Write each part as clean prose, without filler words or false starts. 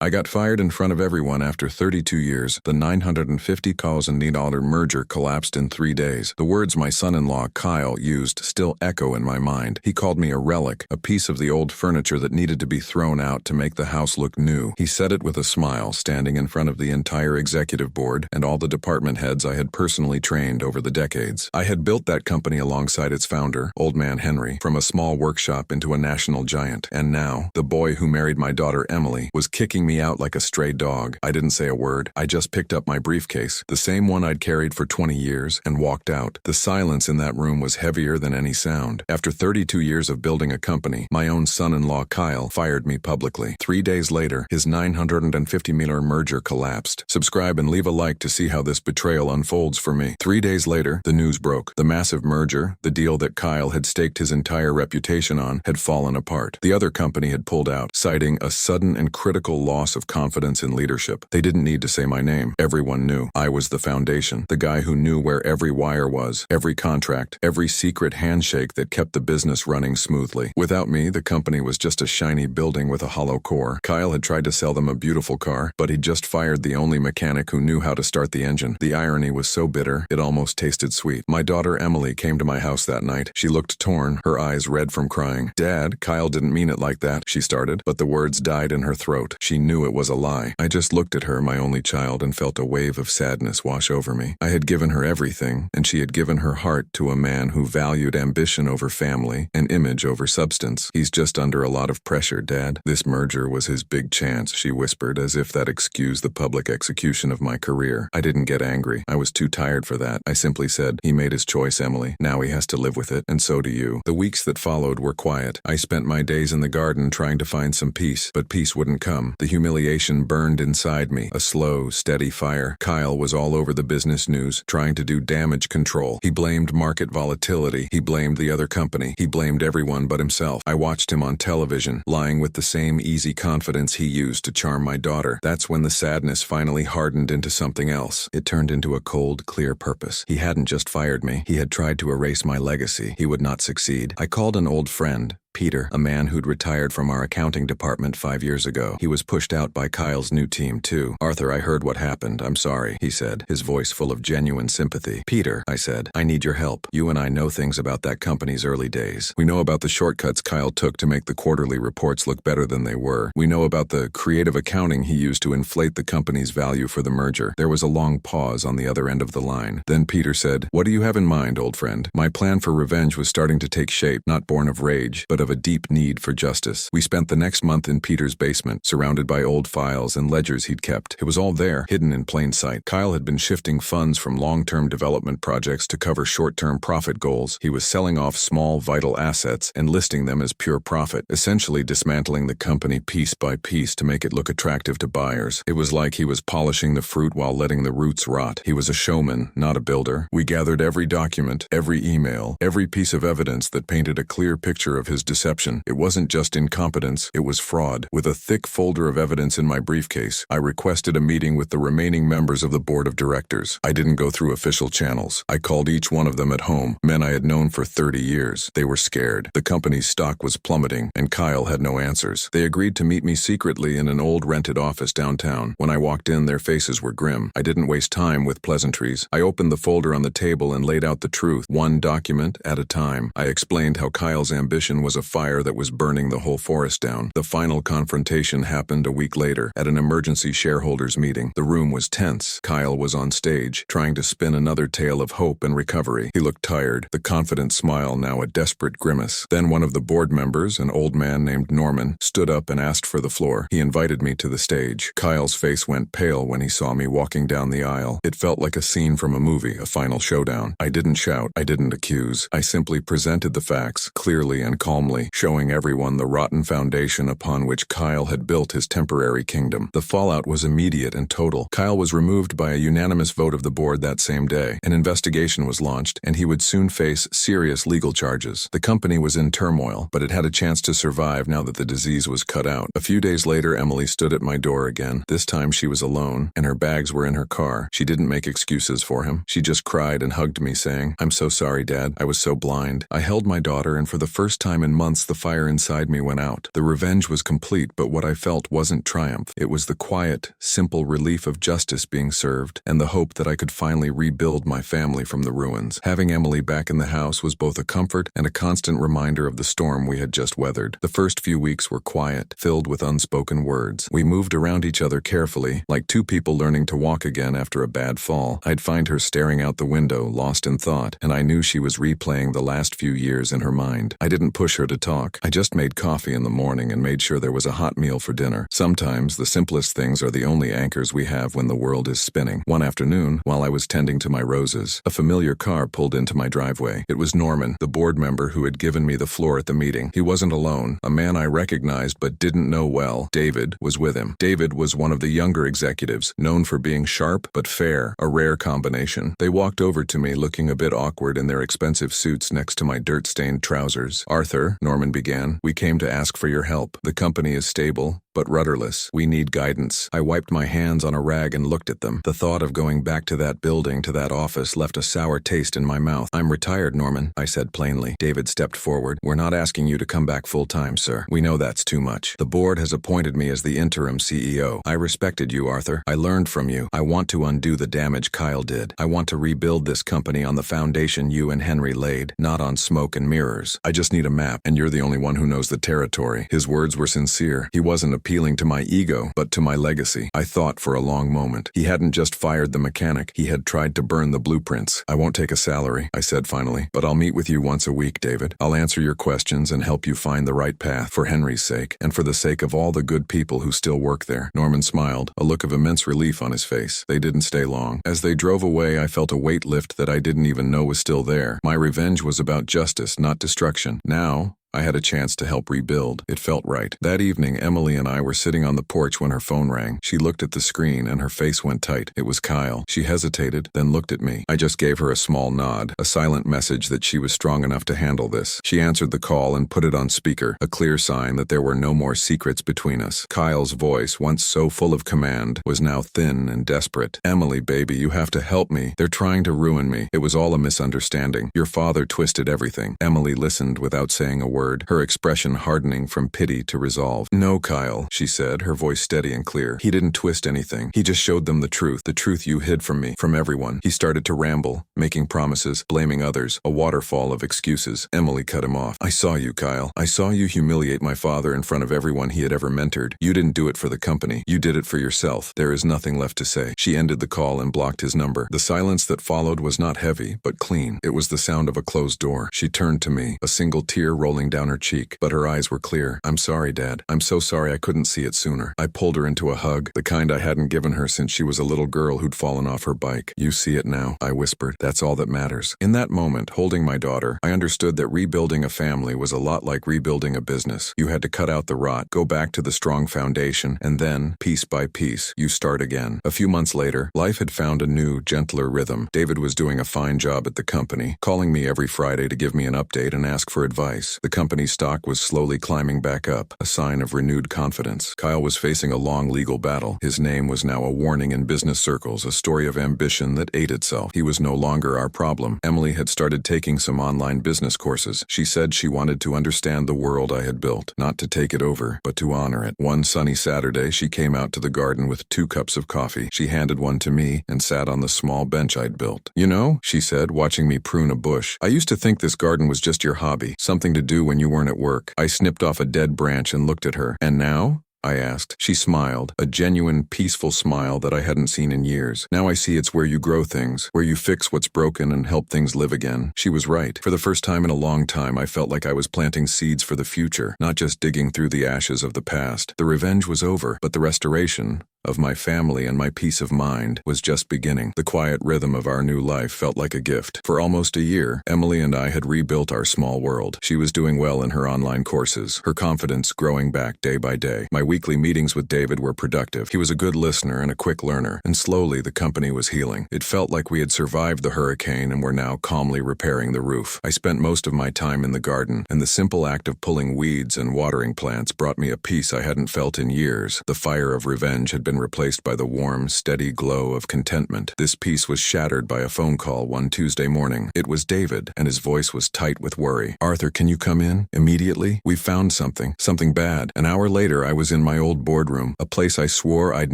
I got fired in front of everyone after 32 years. The $950,000 merger collapsed in 3 days. The words my son-in-law, Kyle, used still echo in my mind. He called me a relic, a piece of the old furniture that needed to be thrown out to make the house look new. He said it with a smile, standing in front of the entire executive board and all the department heads I had personally trained over the decades. I had built that company alongside its founder, Old Man Henry, from a small workshop into a national giant. And now, the boy who married my daughter Emily was kicking me out like a stray dog. I didn't say a word. I just picked up my briefcase, the same one I'd carried for 20 years, and walked out. The silence in that room was heavier than any sound. After 32 years of building a company, my own son-in-law Kyle fired me publicly. 3 days later, his $950 million merger collapsed. Subscribe and leave a like to see how this betrayal unfolds for me. 3 days later, the news broke. The massive merger, the deal that Kyle had staked his entire reputation on, had fallen apart. The other company had pulled out, citing a sudden and critical loss of confidence in leadership. They didn't need to say my name. Everyone knew. I was the foundation, the guy who knew where every wire was, every contract, every secret handshake that kept the business running smoothly. Without me, the company was just a shiny building with a hollow core. Kyle had tried to sell them a beautiful car, but he'd just fired the only mechanic who knew how to start the engine. The irony was so bitter, it almost tasted sweet. My daughter Emily came to my house that night. She looked torn, her eyes red from crying. "Dad, Kyle didn't mean it like that," she started, but the words died in her throat. She knew it was a lie. I just looked at her, my only child, and felt a wave of sadness wash over me. I had given her everything, and she had given her heart to a man who valued ambition over family and image over substance. "He's just under a lot of pressure, Dad. This merger was his big chance," she whispered, as if that excused the public execution of my career. I didn't get angry. I was too tired for that. I simply said, "He made his choice, Emily. Now he has to live with it, and so do you." The weeks that followed were quiet. I spent my days in the garden trying to find some peace, but peace wouldn't come. The humiliation burned inside me, a slow, steady fire. Kyle was all over the business news, trying to do damage control. He blamed market volatility. He blamed the other company. He blamed everyone but himself. I watched him on television, lying with the same easy confidence he used to charm my daughter. That's when the sadness finally hardened into something else. It turned into a cold, clear purpose. He hadn't just fired me. He had tried to erase my legacy. He would not succeed. I called an old friend, Peter, a man who'd retired from our accounting department 5 years ago. He was pushed out by Kyle's new team, too. "Arthur, I heard what happened. I'm sorry," he said, his voice full of genuine sympathy. "Peter," I said, "I need your help. You and I know things about that company's early days. We know about the shortcuts Kyle took to make the quarterly reports look better than they were. We know about the creative accounting he used to inflate the company's value for the merger." There was a long pause on the other end of the line. Then Peter said, "What do you have in mind, old friend?" My plan for revenge was starting to take shape, not born of rage, but of a deep need for justice. We spent the next month in Peter's basement, surrounded by old files and ledgers he'd kept. It was all there, hidden in plain sight. Kyle had been shifting funds from long-term development projects to cover short-term profit goals. He was selling off small, vital assets and listing them as pure profit, essentially dismantling the company piece by piece to make it look attractive to buyers. It was like he was polishing the fruit while letting the roots rot. He was a showman, not a builder. We gathered every document, every email, every piece of evidence that painted a clear picture of his deception. It wasn't just incompetence, it was fraud. With a thick folder of evidence in my briefcase, I requested a meeting with the remaining members of the board of directors. I didn't go through official channels. I called each one of them at home, men I had known for 30 years. They were scared. The company's stock was plummeting, and Kyle had no answers. They agreed to meet me secretly in an old rented office downtown. When I walked in, their faces were grim. I didn't waste time with pleasantries. I opened the folder on the table and laid out the truth, one document at a time. I explained how Kyle's ambition was a fire that was burning the whole forest down. The final confrontation happened a week later, at an emergency shareholders meeting. The room was tense. Kyle was on stage, trying to spin another tale of hope and recovery. He looked tired, the confident smile now a desperate grimace. Then one of the board members, an old man named Norman, stood up and asked for the floor. He invited me to the stage. Kyle's face went pale when he saw me walking down the aisle. It felt like a scene from a movie, a final showdown. I didn't shout. I didn't accuse. I simply presented the facts, clearly and calmly, showing everyone the rotten foundation upon which Kyle had built his temporary kingdom. The fallout was immediate and total. Kyle was removed by a unanimous vote of the board that same day. An investigation was launched, and he would soon face serious legal charges. The company was in turmoil, but it had a chance to survive now that the disease was cut out. A few days later, Emily stood at my door again. This time she was alone, and her bags were in her car. She didn't make excuses for him. She just cried and hugged me, saying, "I'm so sorry, Dad. I was so blind." I held my daughter, and for the first time in months the fire inside me went out. The revenge was complete, but what I felt wasn't triumph. It was the quiet, simple relief of justice being served, and the hope that I could finally rebuild my family from the ruins. Having Emily back in the house was both a comfort and a constant reminder of the storm we had just weathered. The first few weeks were quiet, filled with unspoken words. We moved around each other carefully, like two people learning to walk again after a bad fall. I'd find her staring out the window, lost in thought, and I knew she was replaying the last few years in her mind. I didn't push her to talk. I just made coffee in the morning and made sure there was a hot meal for dinner. Sometimes the simplest things are the only anchors we have when the world is spinning. One afternoon, while I was tending to my roses, a familiar car pulled into my driveway. It was Norman, the board member who had given me the floor at the meeting. He wasn't alone. A man I recognized but didn't know well, David, was with him. David was one of the younger executives, known for being sharp but fair, a rare combination. They walked over to me looking a bit awkward in their expensive suits next to my dirt-stained trousers. "Arthur," Norman began, "we came to ask for your help. The company is stable, but rudderless. We need guidance." I wiped my hands on a rag and looked at them. The thought of going back to that building, to that office, left a sour taste in my mouth. "I'm retired, Norman," I said plainly. David stepped forward. "We're not asking you to come back full-time, sir. We know that's too much. The board has appointed me as the interim CEO. I respected you, Arthur. I learned from you. I want to undo the damage Kyle did. I want to rebuild this company on the foundation you and Henry laid, not on smoke and mirrors. I just need a map, and you're the only one who knows the territory." His words were sincere. He wasn't appealing to my ego, but to my legacy. I thought for a long moment. He hadn't just fired the mechanic. He had tried to burn the blueprints. "I won't take a salary," I said finally, "but I'll meet with you once a week, David. I'll answer your questions and help you find the right path, for Henry's sake, and for the sake of all the good people who still work there." Norman smiled, a look of immense relief on his face. They didn't stay long. As they drove away, I felt a weight lift that I didn't even know was still there. My revenge was about justice, not destruction. Now, I had a chance to help rebuild. It felt right. That evening, Emily and I were sitting on the porch when her phone rang. She looked at the screen and her face went tight. It was Kyle. She hesitated, then looked at me. I just gave her a small nod, a silent message that she was strong enough to handle this. She answered the call and put it on speaker, a clear sign that there were no more secrets between us. Kyle's voice, once so full of command, was now thin and desperate. "Emily, baby, you have to help me. They're trying to ruin me. It was all a misunderstanding. Your father twisted everything." Emily listened without saying a word, her expression hardening from pity to resolve. "No, Kyle," she said, her voice steady and clear. "He didn't twist anything. He just showed them the truth you hid from me, from everyone." He started to ramble, making promises, blaming others, a waterfall of excuses. Emily cut him off. "I saw you, Kyle. I saw you humiliate my father in front of everyone he had ever mentored. You didn't do it for the company. You did it for yourself. There is nothing left to say." She ended the call and blocked his number. The silence that followed was not heavy, but clean. It was the sound of a closed door. She turned to me, a single tear rolling down her cheek, but her eyes were clear. "I'm sorry, Dad. I'm so sorry I couldn't see it sooner." I pulled her into a hug, the kind I hadn't given her since she was a little girl who'd fallen off her bike. "You see it now," I whispered. "That's all that matters." In that moment, holding my daughter, I understood that rebuilding a family was a lot like rebuilding a business. You had to cut out the rot, go back to the strong foundation, and then, piece by piece, you start again. A few months later, life had found a new, gentler rhythm. David was doing a fine job at the company, calling me every Friday to give me an update and ask for advice. The company's stock was slowly climbing back up, a sign of renewed confidence. Kyle was facing a long legal battle. His name was now a warning in business circles, a story of ambition that ate itself. He was no longer our problem. Emily had started taking some online business courses. She said she wanted to understand the world I had built, not to take it over, but to honor it. One sunny Saturday, she came out to the garden with 2 cups of coffee. She handed one to me and sat on the small bench I'd built. "You know," she said, watching me prune a bush, "I used to think this garden was just your hobby, something to do when you weren't at work." I snipped off a dead branch and looked at her. "And now?" I asked. She smiled, a genuine, peaceful smile that I hadn't seen in years. "Now I see it's where you grow things, where you fix what's broken and help things live again." She was right. For the first time in a long time, I felt like I was planting seeds for the future, not just digging through the ashes of the past. The revenge was over, but the restoration of my family and my peace of mind was just beginning. The quiet rhythm of our new life felt like a gift. For almost a year, Emily and I had rebuilt our small world. She was doing well in her online courses, her confidence growing back day by day. My weekly meetings with David were productive. He was a good listener and a quick learner, and slowly the company was healing. It felt like we had survived the hurricane and were now calmly repairing the roof. I spent most of my time in the garden, and the simple act of pulling weeds and watering plants brought me a peace I hadn't felt in years. The fire of revenge had been replaced by the warm, steady glow of contentment. This peace was shattered by a phone call one Tuesday morning. It was David, and his voice was tight with worry. "Arthur, can you come in? Immediately? We've found something. Something bad." An hour later, I was in my old boardroom, a place I swore I'd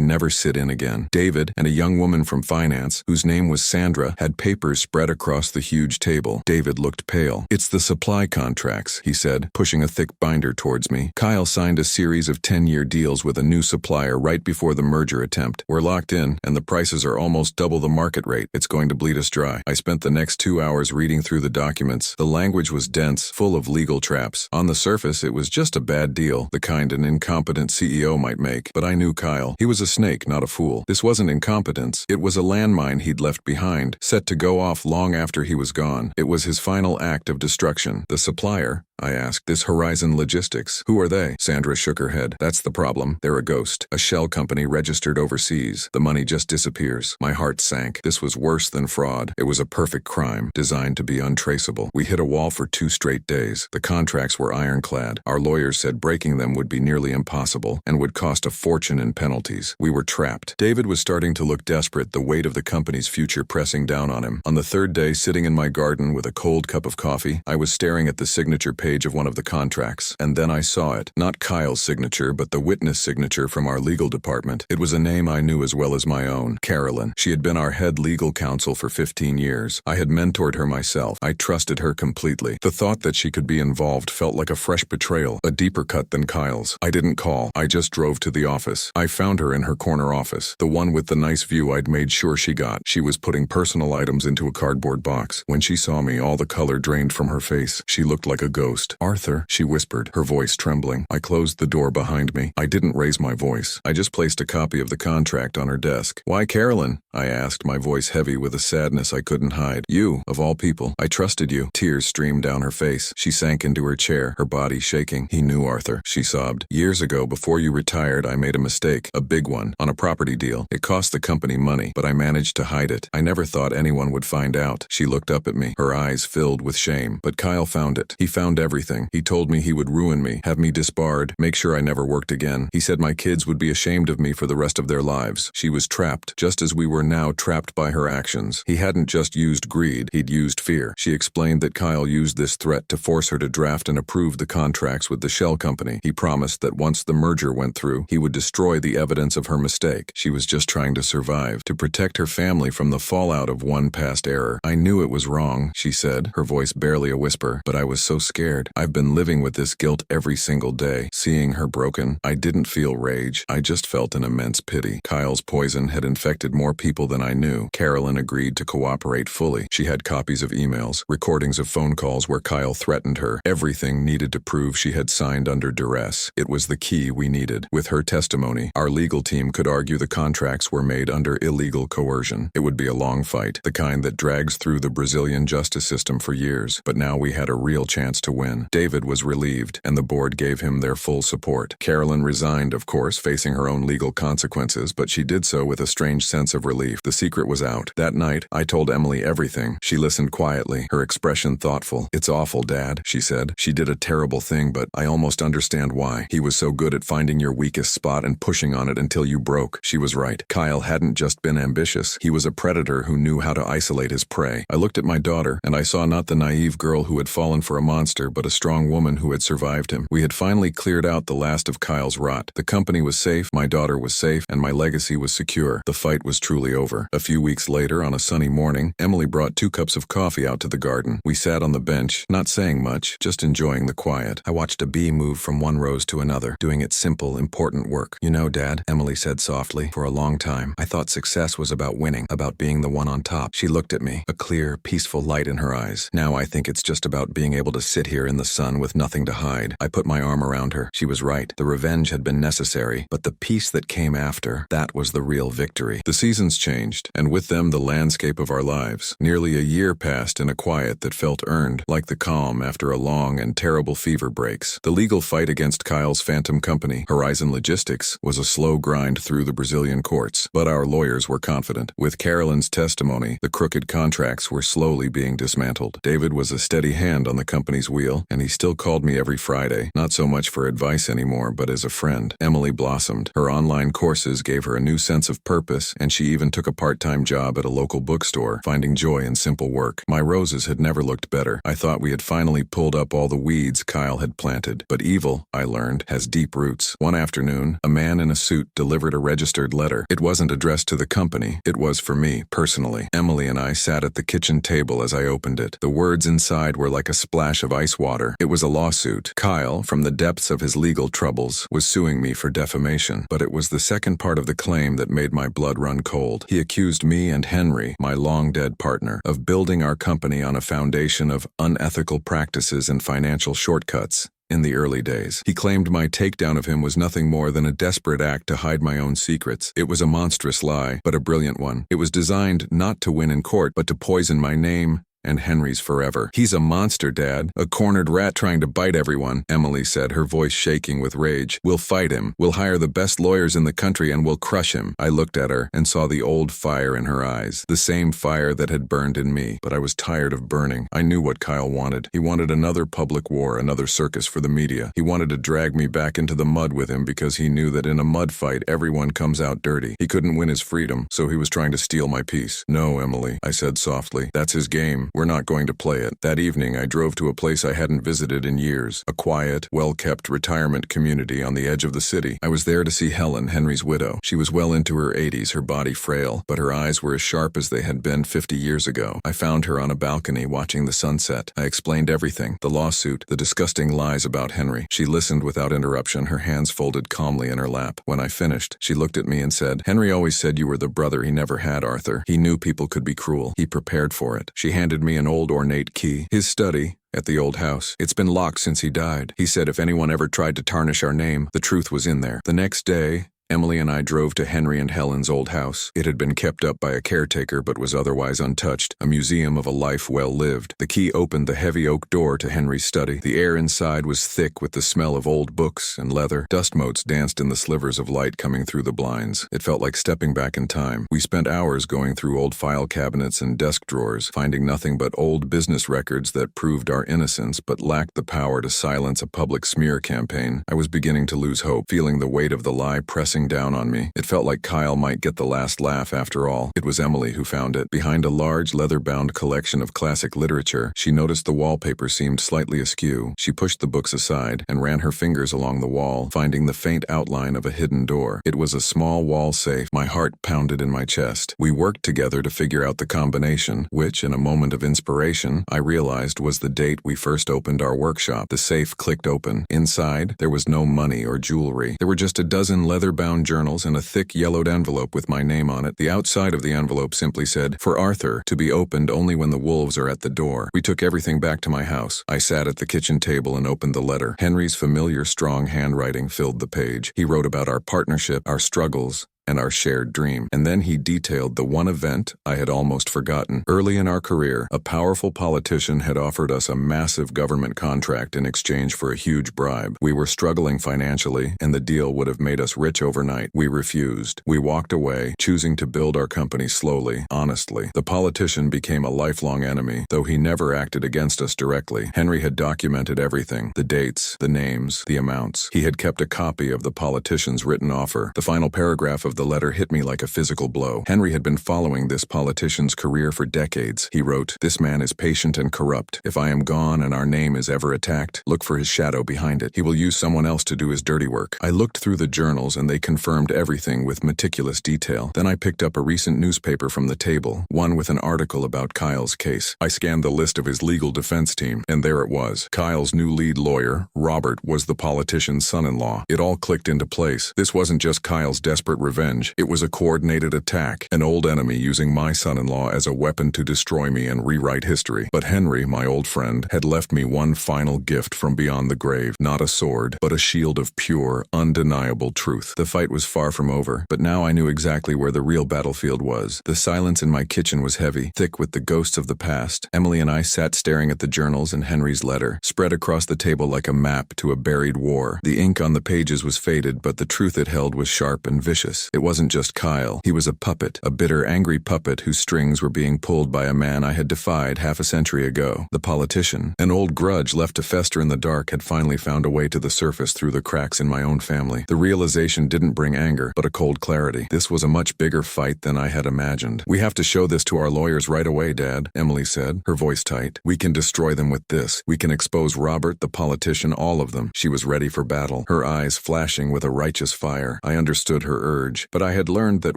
never sit in again. David and a young woman from finance, whose name was Sandra, had papers spread across the huge table. David looked pale. "It's the supply contracts," he said, pushing a thick binder towards me. "Kyle signed a series of 10-year deals with a new supplier right before the merger attempt. We're locked in, and the prices are almost double the market rate. It's going to bleed us dry." I spent the next 2 hours reading through the documents. The language was dense, full of legal traps. On the surface, it was just a bad deal, the kind an incompetent CEO might make. But I knew Kyle. He was a snake, not a fool. This wasn't incompetence. It was a landmine he'd left behind, set to go off long after he was gone. It was his final act of destruction. "The supplier?" I asked. "This Horizon Logistics. Who are they?" Sandra shook her head. "That's the problem. They're a ghost. A shell company registered overseas. The money just disappears." My heart sank. This was worse than fraud. It was a perfect crime, designed to be untraceable. We hit a wall for 2 straight days. The contracts were ironclad. Our lawyers said breaking them would be nearly impossible and would cost a fortune in penalties. We were trapped. David was starting to look desperate, the weight of the company's future pressing down on him. On the 3rd day, sitting in my garden with a cold cup of coffee, I was staring at the signature page of one of the contracts, and then I saw it. Not Kyle's signature, but the witness signature from our legal department. It was a name I knew as well as my own. Carolyn. She had been our head legal counsel for 15 years. I had mentored her myself. I trusted her completely. The thought that she could be involved felt like a fresh betrayal, a deeper cut than Kyle's. I didn't call. I just drove to the office. I found her in her corner office, the one with the nice view I'd made sure she got. She was putting personal items into a cardboard box. When she saw me, all the color drained from her face. She looked like a ghost. "Arthur," she whispered, her voice trembling. I closed the door behind me. I didn't raise my voice. I just placed a copy of the contract on her desk. "Why Carolyn?" I asked, my voice heavy with a sadness I couldn't hide. "You, of all people. I trusted you." Tears streamed down her face. She sank into her chair, her body shaking. "He knew, Arthur," she sobbed. "Years ago, before you retired, I made a mistake. A big one. On a property deal. It cost the company money, but I managed to hide it. I never thought anyone would find out." She looked up at me, her eyes filled with shame. "But Kyle found it. He found everything. He told me he would ruin me, have me disbarred, make sure I never worked again. He said my kids would be ashamed of me for the rest of their lives." She was trapped, just as we were now trapped by her actions. He hadn't just used greed, he'd used fear. She explained that Kyle used this threat to force her to draft and approve the contracts with the shell company. He promised that once the merger went through, he would destroy the evidence of her mistake. She was just trying to survive, to protect her family from the fallout of one past error. "I knew it was wrong," she said, her voice barely a whisper, "but I was so scared. I've been living with this guilt every single day. Seeing her broken, I didn't feel rage. I just felt an immense pity. Kyle's poison had infected more people than I knew." Carolyn agreed to cooperate fully. She had copies of emails, recordings of phone calls where Kyle threatened her. Everything needed to prove she had signed under duress. It was the key we needed. With her testimony, our legal team could argue the contracts were made under illegal coercion. It would be a long fight, the kind that drags through the Brazilian justice system for years, but now we had a real chance to win. David was relieved, and the board gave him their full support. Carolyn resigned, of course, facing her own legal consequences, but she did so with a strange sense of relief. The secret was out. That night, I told Emily everything. She listened quietly, her expression thoughtful. "It's awful, Dad," she said. "She did a terrible thing, but I almost understand why. He was so good at finding your weakest spot and pushing on it until you broke." She was right. Kyle hadn't just been ambitious. He was a predator who knew how to isolate his prey. I looked at my daughter, and I saw not the naive girl who had fallen for a monster, but a strong woman who had survived him. We had finally cleared out the last of Kyle's rot. The company was safe, my daughter was safe, and my legacy was secure. The fight was truly over. A few weeks later, on a sunny morning, Emily brought 2 cups of coffee out to the garden. We sat on the bench, not saying much, just enjoying the quiet. I watched a bee move from one rose to another, doing its simple, important work. "You know, Dad," Emily said softly, "for a long time, I thought success was about winning, about being the one on top." She looked at me, a clear, peaceful light in her eyes. "Now I think it's just about being able to sit here in the sun with nothing to hide." I put my arm around her. She was right. The revenge had been necessary, but the peace that came after, that was the real victory. The season events changed, and with them the landscape of our lives. Nearly a year passed in a quiet that felt earned, like the calm after a long and terrible fever breaks. The legal fight against Kyle's phantom company, Horizon Logistics, was a slow grind through the Brazilian courts, but our lawyers were confident. With Carolyn's testimony, the crooked contracts were slowly being dismantled. David was a steady hand on the company's wheel, and he still called me every Friday, not so much for advice anymore, but as a friend. Emily blossomed. Her online courses gave her a new sense of purpose, and she even took a part-time job at a local bookstore, finding joy in simple work. My roses had never looked better. I thought we had finally pulled up all the weeds Kyle had planted. But evil, I learned, has deep roots. One afternoon, a man in a suit delivered a registered letter. It wasn't addressed to the company. It was for me, personally. Emily and I sat at the kitchen table as I opened it. The words inside were like a splash of ice water. It was a lawsuit. Kyle, from the depths of his legal troubles, was suing me for defamation. But it was the second part of the claim that made my blood run cold. He accused me and Henry, my long-dead partner, of building our company on a foundation of unethical practices and financial shortcuts. In the early days, he claimed my takedown of him was nothing more than a desperate act to hide my own secrets. It was a monstrous lie, but a brilliant one. It was designed not to win in court, but to poison my name and Henry's forever. "He's a monster, Dad. A cornered rat trying to bite everyone," Emily said, her voice shaking with rage. "We'll fight him. We'll hire the best lawyers in the country and we'll crush him." I looked at her and saw the old fire in her eyes, the same fire that had burned in me. But I was tired of burning. I knew what Kyle wanted. He wanted another public war, another circus for the media. He wanted to drag me back into the mud with him because he knew that in a mud fight everyone comes out dirty. He couldn't win his freedom, so he was trying to steal my peace. "No, Emily," I said softly. "That's his game. We're not going to play it." That evening, I drove to a place I hadn't visited in years, a quiet, well-kept retirement community on the edge of the city. I was there to see Helen, Henry's widow. She was well into her 80s, her body frail, but her eyes were as sharp as they had been 50 years ago. I found her on a balcony watching the sunset. I explained everything, the lawsuit, the disgusting lies about Henry. She listened without interruption, her hands folded calmly in her lap. When I finished, she looked at me and said, "Henry always said you were the brother he never had, Arthur. He knew people could be cruel. He prepared for it." She handed me an old ornate key. "His study at the old house. It's been locked since he died. He said if anyone ever tried to tarnish our name, the truth was in there." The next day, Emily and I drove to Henry and Helen's old house. It had been kept up by a caretaker but was otherwise untouched, a museum of a life well lived. The key opened the heavy oak door to Henry's study. The air inside was thick with the smell of old books and leather. Dust motes danced in the slivers of light coming through the blinds. It felt like stepping back in time. We spent hours going through old file cabinets and desk drawers, finding nothing but old business records that proved our innocence but lacked the power to silence a public smear campaign. I was beginning to lose hope, feeling the weight of the lie pressing down on me. It felt like Kyle might get the last laugh after all. It was Emily who found it. Behind a large leather-bound collection of classic literature, she noticed the wallpaper seemed slightly askew. She pushed the books aside and ran her fingers along the wall, finding the faint outline of a hidden door. It was a small wall safe. My heart pounded in my chest. We worked together to figure out the combination, which, in a moment of inspiration, I realized was the date we first opened our workshop. The safe clicked open. Inside, there was no money or jewelry. There were just a dozen leather-bound journals and a thick yellowed envelope with my name on it. The outside of the envelope simply said, "For Arthur, to be opened only when the wolves are at the door." We took everything back to my house. I sat at the kitchen table and opened the letter. Henry's familiar strong handwriting filled the page. He wrote about our partnership, our struggles, and our shared dream. And then he detailed the one event I had almost forgotten. Early in our career, a powerful politician had offered us a massive government contract in exchange for a huge bribe. We were struggling financially, and the deal would have made us rich overnight. We refused. We walked away, choosing to build our company slowly, honestly. The politician became a lifelong enemy, though he never acted against us directly. Henry had documented everything, the dates, the names, the amounts. He had kept a copy of the politician's written offer. The final paragraph of the letter hit me like a physical blow. Henry had been following this politician's career for decades. He wrote, "This man is patient and corrupt. If I am gone and our name is ever attacked, look for his shadow behind it. He will use someone else to do his dirty work." I looked through the journals and they confirmed everything with meticulous detail. Then I picked up a recent newspaper from the table, one with an article about Kyle's case. I scanned the list of his legal defense team, and there it was. Kyle's new lead lawyer, Robert, was the politician's son-in-law. It all clicked into place. This wasn't just Kyle's desperate revenge. revenge. It was a coordinated attack, an old enemy using my son-in-law as a weapon to destroy me and rewrite history. But Henry, my old friend, had left me one final gift from beyond the grave. Not a sword, but a shield of pure, undeniable truth. The fight was far from over, but now I knew exactly where the real battlefield was. The silence in my kitchen was heavy, thick with the ghosts of the past. Emily and I sat staring at the journals and Henry's letter, spread across the table like a map to a buried war. The ink on the pages was faded, but the truth it held was sharp and vicious. It wasn't just Kyle. He was a puppet, a bitter, angry puppet whose strings were being pulled by a man I had defied half a century ago. The politician. An old grudge left to fester in the dark had finally found a way to the surface through the cracks in my own family. The realization didn't bring anger, but a cold clarity. This was a much bigger fight than I had imagined. "We have to show this to our lawyers right away, Dad," Emily said, her voice tight. "We can destroy them with this. We can expose Robert, the politician, all of them." She was ready for battle, her eyes flashing with a righteous fire. I understood her urge, but I had learned that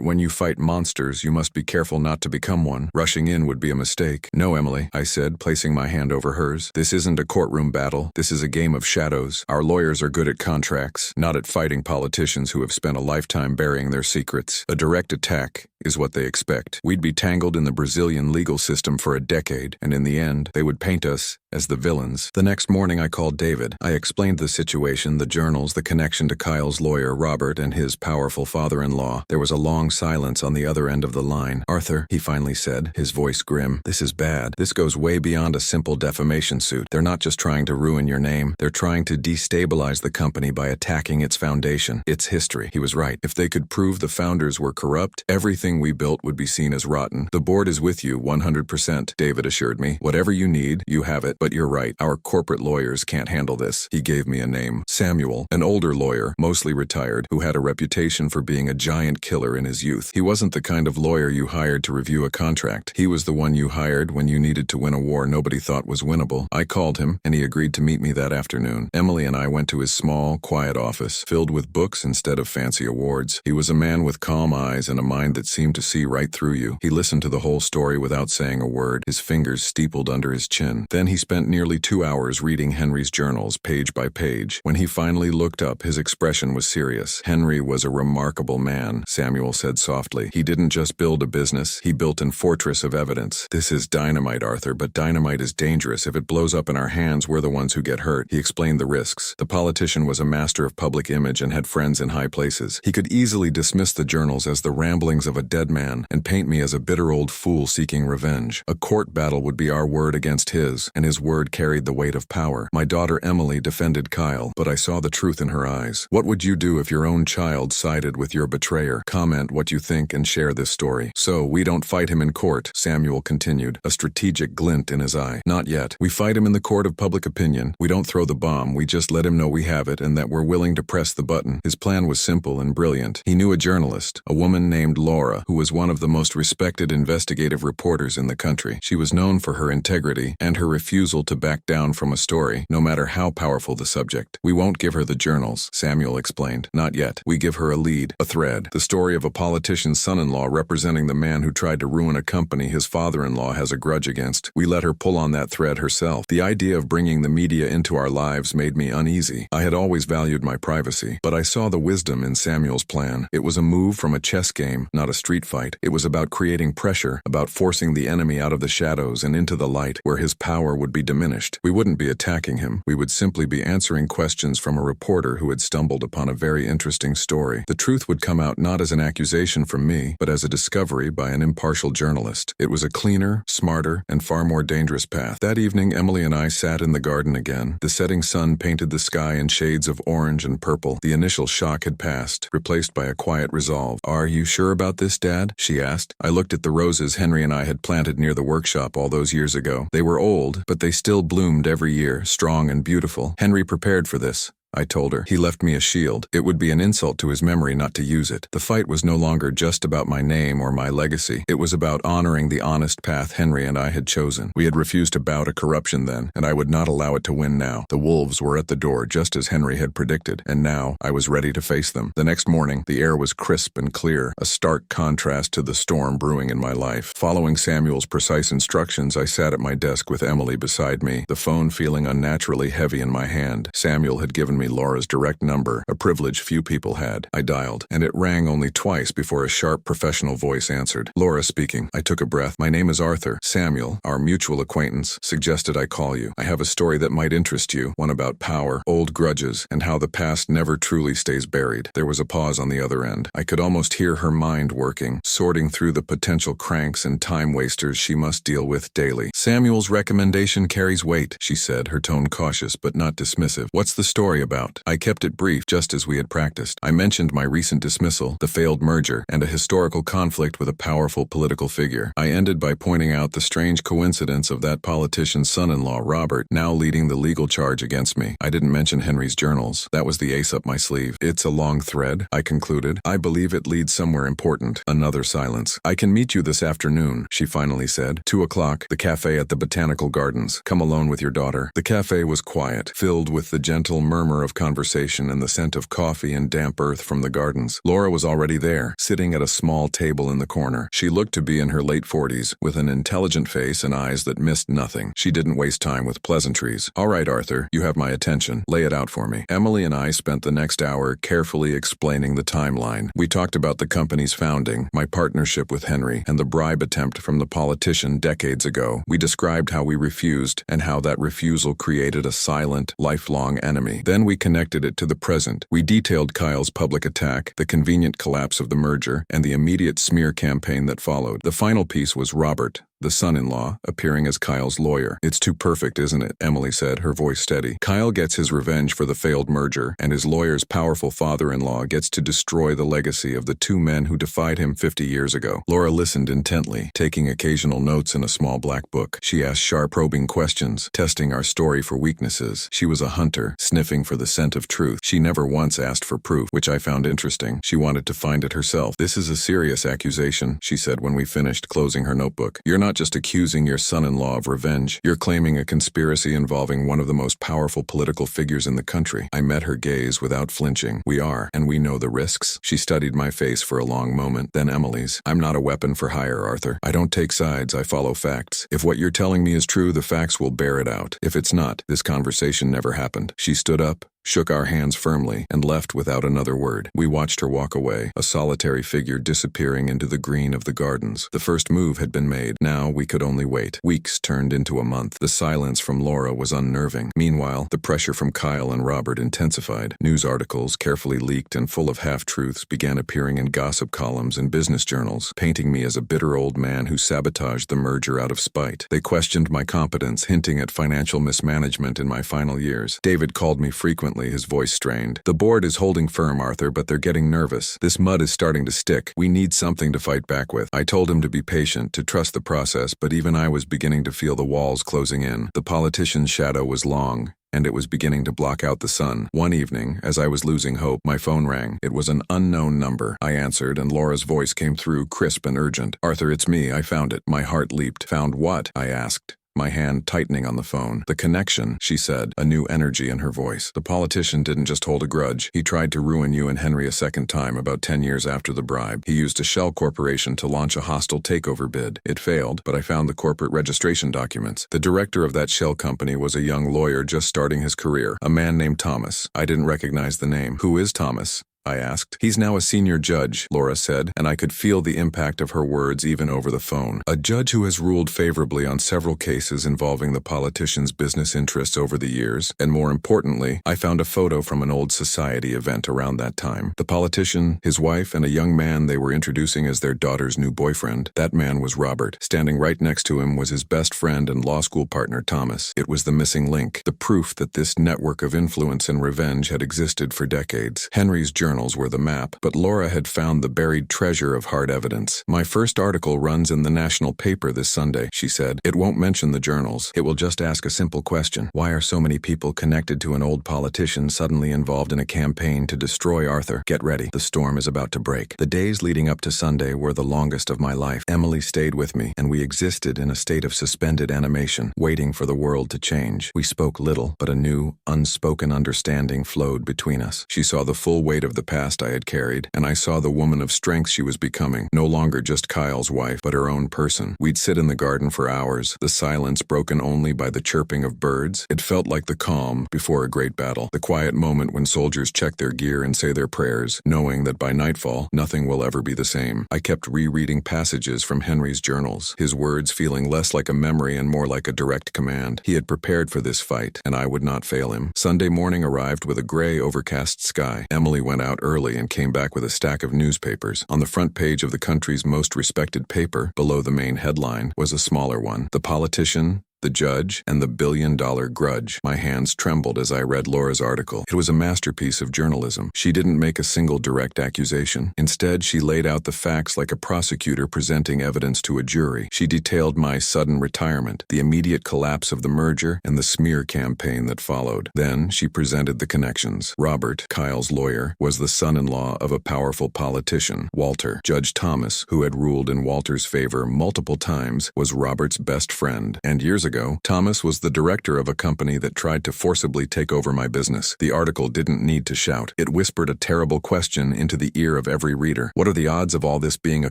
when you fight monsters, you must be careful not to become one. Rushing in would be a mistake. "No, Emily," I said, placing my hand over hers. "This isn't a courtroom battle. This is a game of shadows. Our lawyers are good at contracts, not at fighting politicians who have spent a lifetime burying their secrets. A direct attack is what they expect. We'd be tangled in the Brazilian legal system for a decade, and in the end, they would paint us as the villains." The next morning I called David. I explained the situation, the journals, the connection to Kyle's lawyer, Robert, and his powerful father-in-law. There was a long silence on the other end of the line. "Arthur," he finally said, his voice grim, "this is bad. This goes way beyond a simple defamation suit. They're not just trying to ruin your name. They're trying to destabilize the company by attacking its foundation, its history." He was right. If they could prove the founders were corrupt, everything we built would be seen as rotten. "The board is with you 100%, David assured me. "Whatever you need, you have it. But you're right. Our corporate lawyers can't handle this." He gave me a name. Samuel, an older lawyer, mostly retired, who had a reputation for being a giant killer in his youth. He wasn't the kind of lawyer you hired to review a contract. He was the one you hired when you needed to win a war nobody thought was winnable. I called him, and he agreed to meet me that afternoon. Emily and I went to his small, quiet office, filled with books instead of fancy awards. He was a man with calm eyes and a mind that seemed to see right through you. He listened to the whole story without saying a word, his fingers steepled under his chin. Then he spent nearly 2 hours reading Henry's journals, page by page. When he finally looked up, his expression was serious. "Henry was a remarkable man," Samuel said softly. "He didn't just build a business, he built a fortress of evidence. This is dynamite, Arthur, but dynamite is dangerous. If it blows up in our hands, we're the ones who get hurt." He explained the risks. The politician was a master of public image and had friends in high places. He could easily dismiss the journals as the ramblings of a dead man and paint me as a bitter old fool seeking revenge. A court battle would be our word against his, and his word carried the weight of power. My daughter Emily defended Kyle, but I saw the truth in her eyes. "What would you do if your own child sided with your betrayer? Comment what you think and share this story." "So, we don't fight him in court," Samuel continued, a strategic glint in his eye. "Not yet. We fight him in the court of public opinion. We don't throw the bomb, we just let him know we have it and that we're willing to press the button." His plan was simple and brilliant. He knew a journalist, a woman named Laura, who was one of the most respected investigative reporters in the country. She was known for her integrity and her refusal to back down from a story, no matter how powerful the subject. "We won't give her the journals," Samuel explained. "Not yet. We give her a lead, a thread. The story of a politician's son-in-law representing the man who tried to ruin a company his father-in-law has a grudge against. We let her pull on that thread herself." The idea of bringing the media into our lives made me uneasy. I had always valued my privacy, but I saw the wisdom in Samuel's plan. It was a move from a chess game, not a street fight. It was about creating pressure, about forcing the enemy out of the shadows and into the light, where his power would be diminished. We wouldn't be attacking him. We would simply be answering questions from a reporter who had stumbled upon a very interesting story. The truth would come out not as an accusation from me, but as a discovery by an impartial journalist. It was a cleaner, smarter, and far more dangerous path. That evening, Emily and I sat in the garden again. The setting sun painted the sky in shades of orange and purple. The initial shock had passed, replaced by a quiet resolve. "Are you sure about this, Dad?" she asked. I looked at the roses Henry and I had planted near the workshop all those years ago. They were old, but they still bloomed every year, strong and beautiful. "Henry prepared for this," I told her. "He left me a shield. It would be an insult to his memory not to use it." The fight was no longer just about my name or my legacy. It was about honoring the honest path Henry and I had chosen. We had refused to bow to corruption then, and I would not allow it to win now. The wolves were at the door just as Henry had predicted, and now I was ready to face them. The next morning, the air was crisp and clear, a stark contrast to the storm brewing in my life. Following Samuel's precise instructions, I sat at my desk with Emily beside me, the phone feeling unnaturally heavy in my hand. Samuel had given me Laura's direct number, a privilege few people had. I dialed, and it rang only twice before a sharp professional voice answered. Laura speaking. I took a breath. My name is Arthur. Samuel, our mutual acquaintance, suggested I call you. I have a story that might interest you, one about power, old grudges, and how the past never truly stays buried. There was a pause on the other end. I could almost hear her mind working, sorting through the potential cranks and time wasters she must deal with daily. Samuel's recommendation carries weight, she said, her tone cautious but not dismissive. What's the story about? I kept it brief, just as we had practiced. I mentioned my recent dismissal, the failed merger, and a historical conflict with a powerful political figure. I ended by pointing out the strange coincidence of that politician's son-in-law, Robert, now leading the legal charge against me. I didn't mention Henry's journals. That was the ace up my sleeve. It's a long thread, I concluded. I believe it leads somewhere important. Another silence. I can meet you this afternoon, she finally said. 2 o'clock, the cafe at the Botanical Gardens. Come alone with your daughter. The cafe was quiet, filled with the gentle murmur of conversation and the scent of coffee and damp earth from the gardens. Laura was already there, sitting at a small table in the corner. She looked to be in her late 40s, with an intelligent face and eyes that missed nothing. She didn't waste time with pleasantries. All right, Arthur, you have my attention. Lay it out for me. Emily and I spent the next hour carefully explaining the timeline. We talked about the company's founding, my partnership with Henry, and the bribe attempt from the politician decades ago. We described how we refused and how that refusal created a silent, lifelong enemy. Then we connected it to the present. We detailed Kyle's public attack, the convenient collapse of the merger, and the immediate smear campaign that followed. The final piece was Robert, the son-in-law, appearing as Kyle's lawyer. It's too perfect, isn't it? Emily said, her voice steady. Kyle gets his revenge for the failed merger, and his lawyer's powerful father-in-law gets to destroy the legacy of the two men who defied him 50 years ago. Laura listened intently, taking occasional notes in a small black book. She asked sharp, probing questions, testing our story for weaknesses. She was a hunter, sniffing for the scent of truth. She never once asked for proof, which I found interesting. She wanted to find it herself. This is a serious accusation, she said when we finished, closing her notebook. You're not just accusing your son-in-law of revenge. You're claiming a conspiracy involving one of the most powerful political figures in the country. I met her gaze without flinching. We are, and we know the risks. She studied my face for a long moment, then Emily's. I'm not a weapon for hire, Arthur. I don't take sides, I follow facts. If what you're telling me is true, the facts will bear it out. If it's not, this conversation never happened. She stood up, shook our hands firmly, and left without another word. We watched her walk away, a solitary figure disappearing into the green of the gardens. The first move had been made. Now we could only wait. Weeks turned into a month. The silence from Laura was unnerving. Meanwhile, the pressure from Kyle and Robert intensified. News articles, carefully leaked and full of half-truths, began appearing in gossip columns and business journals, painting me as a bitter old man who sabotaged the merger out of spite. They questioned my competence, hinting at financial mismanagement in my final years. David called me frequently, his voice strained. The board is holding firm, Arthur, but they're getting nervous. This mud is starting to stick. We need something to fight back with. I told him to be patient, to trust the process, but even I was beginning to feel the walls closing in. The politician's shadow was long, and it was beginning to block out the sun. One evening, as I was losing hope, my phone rang. It was an unknown number. I answered, and Laura's voice came through, crisp and urgent. Arthur, it's me. I found it. My heart leaped. Found what? I asked, my hand tightening on the phone. The connection, she said, a new energy in her voice. The politician didn't just hold a grudge. He tried to ruin you and Henry a second time about 10 years after the bribe. He used a shell corporation to launch a hostile takeover bid. It failed, but I found the corporate registration documents. The director of that shell company was a young lawyer just starting his career, a man named Thomas. I didn't recognize the name. Who is Thomas? I asked. He's now a senior judge, Laura said, and I could feel the impact of her words even over the phone. A judge who has ruled favorably on several cases involving the politician's business interests over the years, and more importantly, I found a photo from an old society event around that time. The politician, his wife, and a young man they were introducing as their daughter's new boyfriend. That man was Robert. Standing right next to him was his best friend and law school partner, Thomas. It was the missing link, the proof that this network of influence and revenge had existed for decades. Henry's journals were the map, but Laura had found the buried treasure of hard evidence. My first article runs in the national paper this Sunday, she said. It won't mention the journals. It will just ask a simple question. Why are so many people connected to an old politician suddenly involved in a campaign to destroy Arthur? Get ready. The storm is about to break. The days leading up to Sunday were the longest of my life. Emily stayed with me, and we existed in a state of suspended animation, waiting for the world to change. We spoke little, but a new, unspoken understanding flowed between us. She saw the full weight of the the past I had carried, and I saw the woman of strength she was becoming, no longer just Kyle's wife, but her own person. We'd sit in the garden for hours, the silence broken only by the chirping of birds. It felt like the calm before a great battle, the quiet moment when soldiers check their gear and say their prayers, knowing that by nightfall, nothing will ever be the same. I kept rereading passages from Henry's journals, his words feeling less like a memory and more like a direct command. He had prepared for this fight, and I would not fail him. Sunday morning arrived with a gray, overcast sky. Emily went out early and came back with a stack of newspapers. On the front page of the country's most respected paper, below the main headline, was a smaller one. The politician, the judge, and the billion-dollar grudge. My hands trembled as I read Laura's article. It was a masterpiece of journalism. She didn't make a single direct accusation. Instead, she laid out the facts like a prosecutor presenting evidence to a jury. She detailed my sudden retirement, the immediate collapse of the merger, and the smear campaign that followed. Then, she presented the connections. Robert, Kyle's lawyer, was the son-in-law of a powerful politician. Walter, Judge Thomas, who had ruled in Walter's favor multiple times, was Robert's best friend. And years ago, Thomas was the director of a company that tried to forcibly take over my business. The article didn't need to shout. It whispered a terrible question into the ear of every reader. What are the odds of all this being a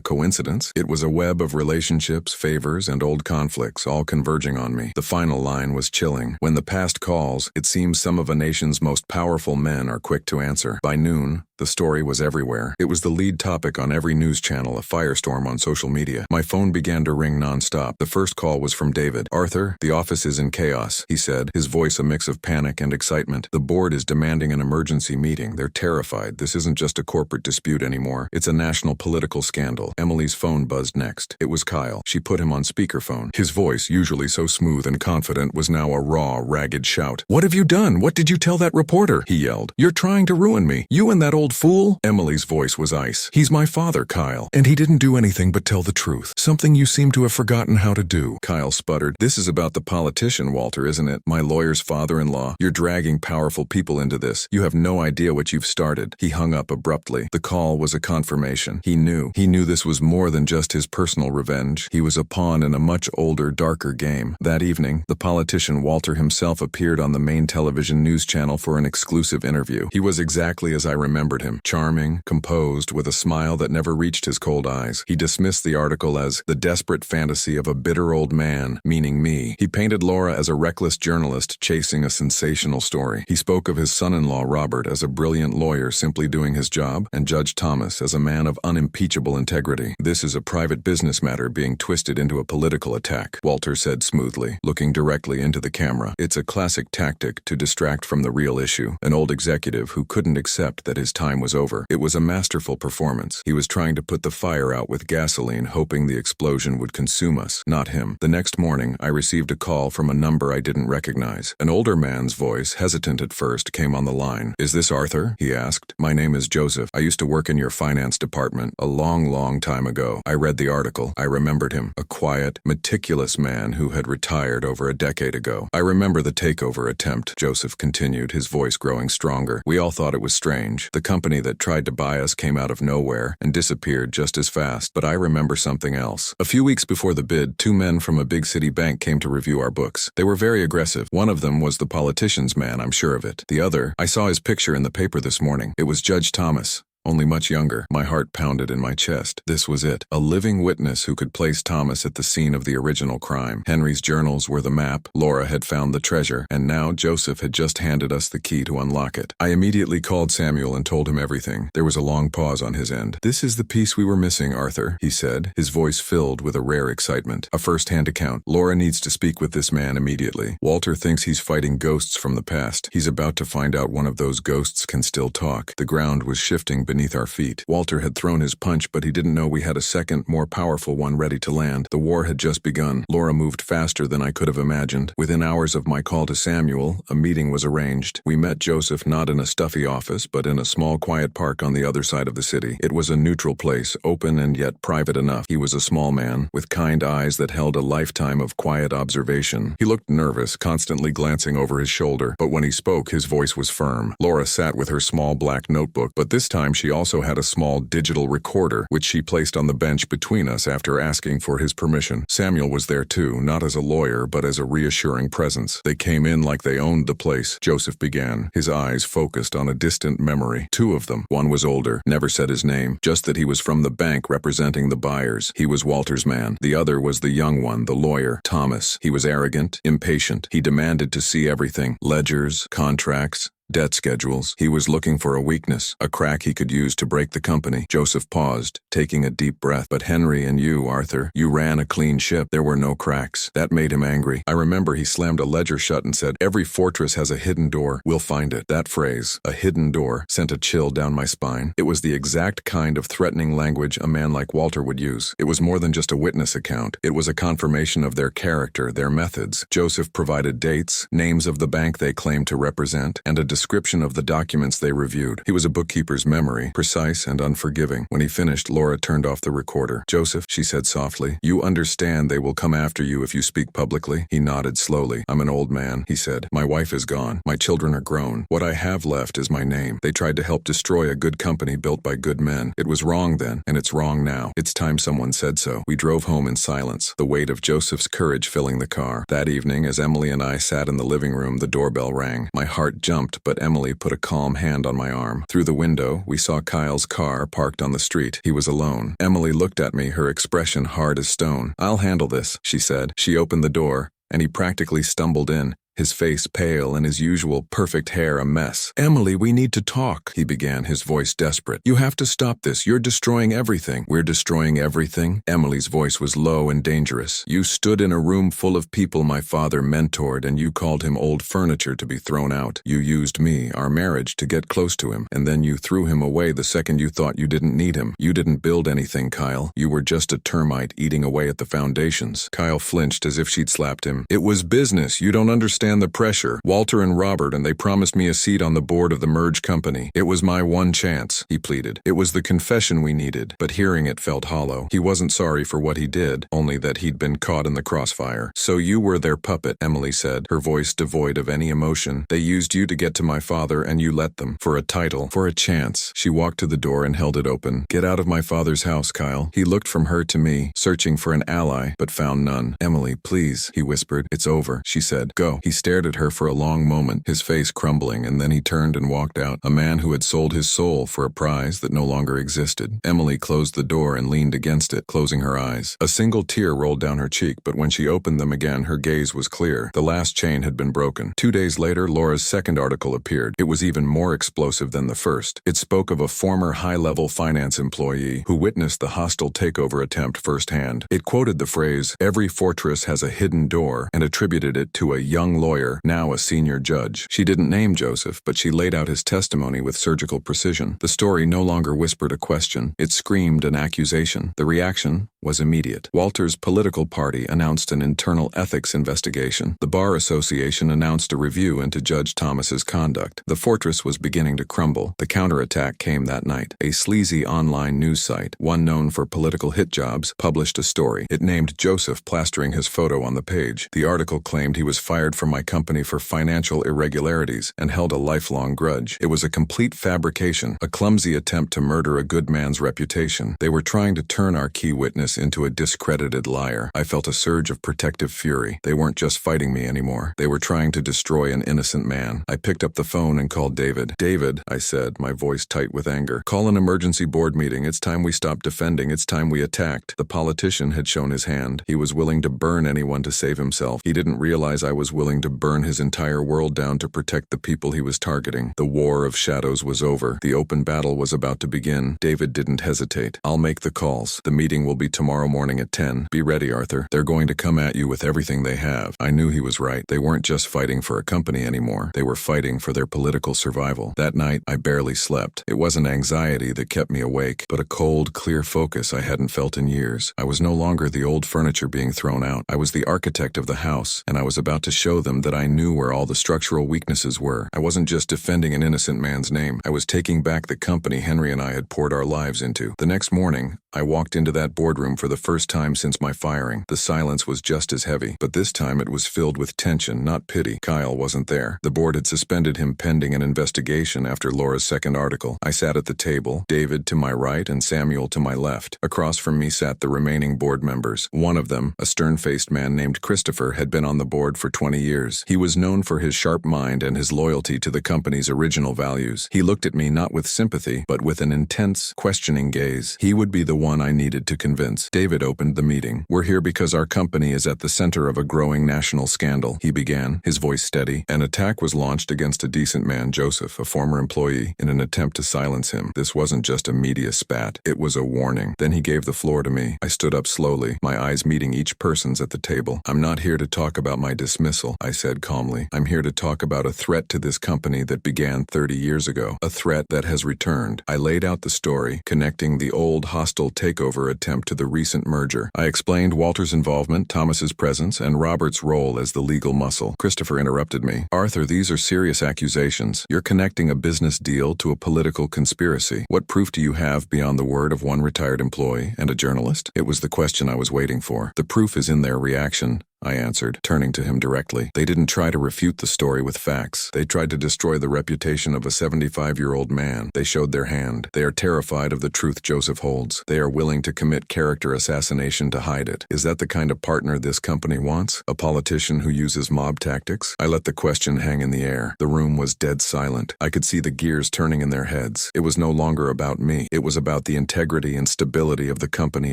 coincidence? It was a web of relationships, favors, and old conflicts, all converging on me. The final line was chilling. When the past calls, it seems some of a nation's most powerful men are quick to answer. By noon, the story was everywhere. It was the lead topic on every news channel, a firestorm on social media. My phone began to ring nonstop. The first call was from David. "Arthur, the office is in chaos," he said, his voice a mix of panic and excitement. "The board is demanding an emergency meeting. They're terrified. This isn't just a corporate dispute anymore. It's a national political scandal." Emily's phone buzzed next. It was Kyle. She put him on speakerphone. His voice, usually so smooth and confident, was now a raw, ragged shout. "What have you done? What did you tell that reporter?" he yelled. "You're trying to ruin me. You and that old fool?" Emily's voice was ice. "He's my father, Kyle, and he didn't do anything but tell the truth. Something you seem to have forgotten how to do." Kyle sputtered. "This is about the politician, Walter, isn't it? My lawyer's father-in-law. You're dragging powerful people into this. You have no idea what you've started." He hung up abruptly. The call was a confirmation. He knew. He knew this was more than just his personal revenge. He was a pawn in a much older, darker game. That evening, the politician Walter himself appeared on the main television news channel for an exclusive interview. He was exactly as I remembered him. Charming, composed, with a smile that never reached his cold eyes. He dismissed the article as the desperate fantasy of a bitter old man, meaning me. He painted Laura as a reckless journalist chasing a sensational story. He spoke of his son-in-law Robert as a brilliant lawyer simply doing his job, and Judge Thomas as a man of unimpeachable integrity. "This is a private business matter being twisted into a political attack," Walter said smoothly, looking directly into the camera. "It's a classic tactic to distract from the real issue." An old executive who couldn't accept that his time was over. It was a masterful performance. He was trying to put the fire out with gasoline, hoping the explosion would consume us, not him. The next morning, I received a call from a number I didn't recognize. An older man's voice, hesitant at first, came on the line. "Is this Arthur?" he asked. "My name is Joseph. I used to work in your finance department a long, long time ago." I read the article. I remembered him. A quiet, meticulous man who had retired over a decade ago. "I remember the takeover attempt," Joseph continued, his voice growing stronger. "We all thought it was strange. The company that tried to buy us came out of nowhere and disappeared just as fast. But I remember something else. A few weeks before the bid, 2 men from a big city bank came to review our books. They were very aggressive. One of them was the politician's man, I'm sure of it. The other, I saw his picture in the paper this morning. It was Judge Thomas. Only much younger. My heart pounded in my chest. This was it. A living witness who could place Thomas at the scene of the original crime. Henry's journals were the map, Laura had found the treasure, and now Joseph had just handed us the key to unlock it. I immediately called Samuel and told him everything. There was a long pause on his end. "This is the piece we were missing, Arthur," he said, his voice filled with a rare excitement. "A first-hand account. Laura needs to speak with this man immediately. Walter thinks he's fighting ghosts from the past. He's about to find out one of those ghosts can still talk." The ground was shifting beneath our feet. Walter had thrown his punch, but he didn't know we had a second, more powerful one ready to land. The war had just begun. Laura moved faster than I could have imagined. Within hours of my call to Samuel, a meeting was arranged. We met Joseph not in a stuffy office, but in a small, quiet park on the other side of the city. It was a neutral place, open and yet private enough. He was a small man, with kind eyes that held a lifetime of quiet observation. He looked nervous, constantly glancing over his shoulder, but when he spoke, his voice was firm. Laura sat with her small black notebook, but this time she also had a small digital recorder, which she placed on the bench between us after asking for his permission. Samuel was there too, not as a lawyer, but as a reassuring presence. They came in like they owned the place, Joseph began, his eyes focused on a distant memory. Two of them. One was older, never said his name, just that he was from the bank representing the buyers. He was Walter's man. The other was the young one, the lawyer, Thomas. He was arrogant, impatient. He demanded to see everything. Ledgers, contracts, debt schedules. He was looking for a weakness, a crack he could use to break the company. Joseph paused, taking a deep breath. But Henry and you, Arthur, you ran a clean ship. There were no cracks. That made him angry. I remember he slammed a ledger shut and said, "Every fortress has a hidden door. We'll find it." That phrase, a hidden door, sent a chill down my spine. It was the exact kind of threatening language a man like Walter would use. It was more than just a witness account. It was a confirmation of their character, their methods. Joseph provided dates, names of the bank they claimed to represent, and a description of the documents they reviewed. He was a bookkeeper's memory, precise and unforgiving. When he finished, Laura turned off the recorder. "Joseph," she said softly, "you understand they will come after you if you speak publicly?" He nodded slowly. "I'm an old man," he said. "My wife is gone. My children are grown. What I have left is my name. They tried to help destroy a good company built by good men. It was wrong then, and it's wrong now. It's time someone said so." We drove home in silence, the weight of Joseph's courage filling the car. That evening, as Emily and I sat in the living room, the doorbell rang. My heart jumped, but Emily put a calm hand on my arm. Through the window, we saw Kyle's car parked on the street. He was alone. Emily looked at me, her expression hard as stone. "I'll handle this," she said. She opened the door, and he practically stumbled in, his face pale and his usual perfect hair a mess. "Emily, we need to talk," he began, his voice desperate. "You have to stop this. You're destroying everything." "We're destroying everything?" Emily's voice was low and dangerous. "You stood in a room full of people my father mentored, and you called him old furniture to be thrown out. You used me, our marriage, to get close to him, and then you threw him away the second you thought you didn't need him. You didn't build anything, Kyle. You were just a termite eating away at the foundations." Kyle flinched as if she'd slapped him. "It was business. You don't understand the pressure. Walter and Robert, and they promised me a seat on the board of the merged company. It was my one chance," he pleaded. "It was the confession we needed." But hearing it felt hollow. He wasn't sorry for what he did, only that he'd been caught in the crossfire. "So you were their puppet," Emily said, her voice devoid of any emotion. "They used you to get to my father, and you let them. For a title, for a chance." She walked to the door and held it open. "Get out of my father's house, Kyle." He looked from her to me, searching for an ally, but found none. "Emily, please," he whispered. "It's over," she said. "Go." He stared at her for a long moment, his face crumbling, and then he turned and walked out, a man who had sold his soul for a prize that no longer existed. Emily closed the door and leaned against it, closing her eyes. A single tear rolled down her cheek, but when she opened them again, her gaze was clear. The last chain had been broken. 2 days later, Laura's second article appeared. It was even more explosive than the first. It spoke of a former high-level finance employee who witnessed the hostile takeover attempt firsthand. It quoted the phrase, "Every fortress has a hidden door," and attributed it to a young lawyer, now a senior judge. She didn't name Joseph, but she laid out his testimony with surgical precision. The story no longer whispered a question. It screamed an accusation. The reaction was immediate. Walter's political party announced an internal ethics investigation. The Bar Association announced a review into Judge Thomas's conduct. The fortress was beginning to crumble. The counterattack came that night. A sleazy online news site, one known for political hit jobs, published a story. It named Joseph, plastering his photo on the page. The article claimed he was fired from my company for financial irregularities and held a lifelong grudge. It was a complete fabrication, a clumsy attempt to murder a good man's reputation. They were trying to turn our key witness into a discredited liar. I felt a surge of protective fury. They weren't just fighting me anymore. They were trying to destroy an innocent man. I picked up the phone and called David. "David," I said, my voice tight with anger, "call an emergency board meeting. It's time we stopped defending. It's time we attacked." The politician had shown his hand. He was willing to burn anyone to save himself. He didn't realize I was willing to burn his entire world down to protect the people he was targeting. The war of shadows was over. The open battle was about to begin. David didn't hesitate. "I'll make the calls. The meeting will be tomorrow morning at 10. Be ready, Arthur. They're going to come at you with everything they have." I knew he was right. They weren't just fighting for a company anymore. They were fighting for their political survival. That night, I barely slept. It wasn't anxiety that kept me awake, but a cold, clear focus I hadn't felt in years. I was no longer the old furniture being thrown out. I was the architect of the house, and I was about to show them that I knew where all the structural weaknesses were. I wasn't just defending an innocent man's name. I was taking back the company Henry and I had poured our lives into. The next morning, I walked into that boardroom room for the first time since my firing. The silence was just as heavy, but this time it was filled with tension, not pity. Kyle wasn't there. The board had suspended him pending an investigation after Laura's second article. I sat at the table, David to my right and Samuel to my left. Across from me sat the remaining board members. One of them, a stern-faced man named Christopher, had been on the board for 20 years. He was known for his sharp mind and his loyalty to the company's original values. He looked at me not with sympathy, but with an intense, questioning gaze. He would be the one I needed to convince. David opened the meeting. "We're here because our company is at the center of a growing national scandal," he began, his voice steady. "An attack was launched against a decent man, Joseph, a former employee, in an attempt to silence him. This wasn't just a media spat. It was a warning." Then he gave the floor to me. I stood up slowly, my eyes meeting each person's at the table. "I'm not here to talk about my dismissal," I said calmly. "I'm here to talk about a threat to this company that began 30 years ago. A threat that has returned." I laid out the story, connecting the old hostile takeover attempt to the recent merger. I explained Walter's involvement, Thomas's presence, and Robert's role as the legal muscle. Christopher interrupted me. "Arthur, these are serious accusations. You're connecting a business deal to a political conspiracy. What proof do you have beyond the word of one retired employee and a journalist?" It was the question I was waiting for. "The proof is in their reaction," I answered, turning to him directly. "They didn't try to refute the story with facts. They tried to destroy the reputation of a 75-year-old man. They showed their hand. They are terrified of the truth Joseph holds. They are willing to commit character assassination to hide it. Is that the kind of partner this company wants? A politician who uses mob tactics?" I let the question hang in the air. The room was dead silent. I could see the gears turning in their heads. It was no longer about me. It was about the integrity and stability of the company